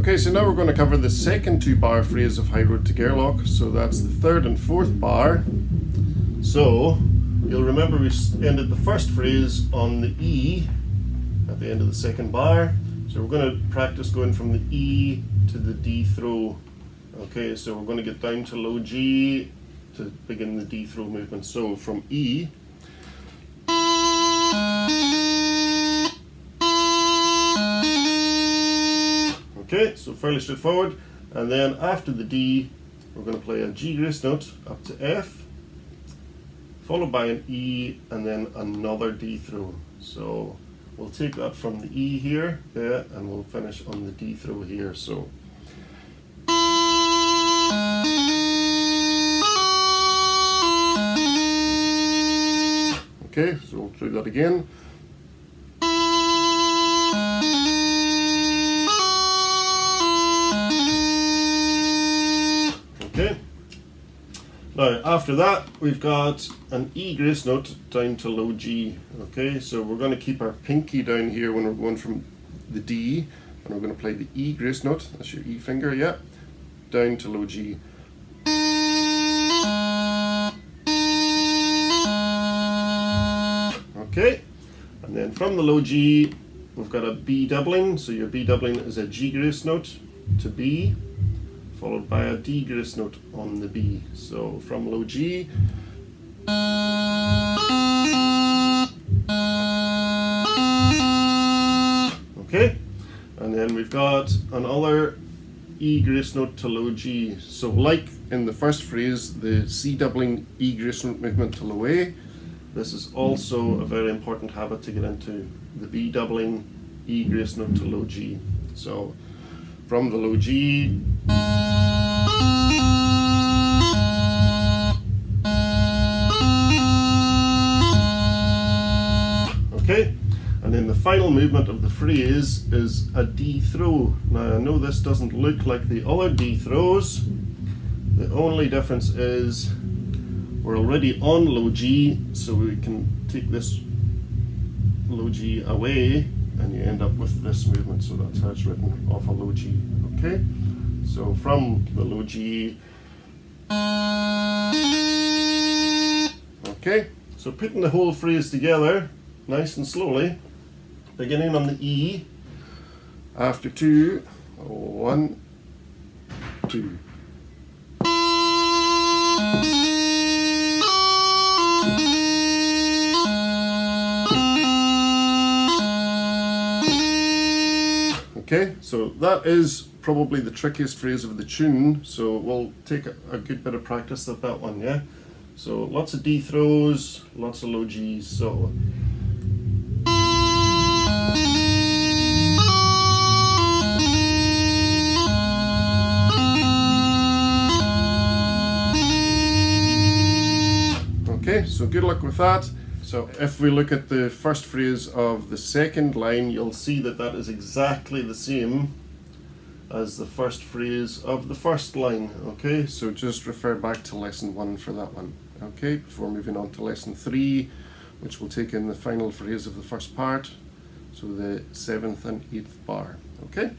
Okay, so now we're going to cover the second 2-bar phrase of High Road to Gairloch. So that's the 3rd and 4th bar. So you'll remember we ended the first phrase on the E at the end of the 2nd bar. So we're going to practice going from the E to the D throw. Okay, so we're going to get down to low G to begin the D throw movement. So from E, okay, so fairly straightforward. And then after the D, we're going to play a G grace note up to F, followed by an E, and then another D throw. So we'll take that from the E here, yeah, and we'll finish on the D throw here. So okay, so we'll do that again. Okay. Now after that we've got an E grace note down to low G. Okay, so we're going to keep our pinky down here when we're going from the D, and we're going to play the E grace note. That's your E finger, yeah, down to low G. Okay, and then from the low G we've got a B doubling. So your B doubling is a G grace note to B, followed by a D grace note on the B. So from low G, okay, and then we've got another E grace note to low G. So like in the first phrase, the C doubling E grace note movement to low A, this is also a very important habit to get into, the B doubling E grace note to low G. So from the low G, okay, and then the final movement of the phrase is a D throw. Now I know this doesn't look like the other D throws. The only difference is we're already on low G, so we can take this low G away and you end up with this movement. So that's how it's written, off a low G. Okay, so from the low G, okay, so putting the whole phrase together nice and slowly, beginning on the E, after 2, 1, 2. Okay, so that is probably the trickiest phrase of the tune, so we'll take a good bit of practice at that one, yeah? So lots of D throws, lots of low Gs, so okay, so good luck with that. So if we look at the first phrase of the second line, you'll see that that is exactly the same as the first phrase of the first line. Okay, so just refer back to lesson 1 for that one. Okay, before moving on to lesson 3, which will take in the final phrase of the first part, so the 7th and 8th bar. Okay.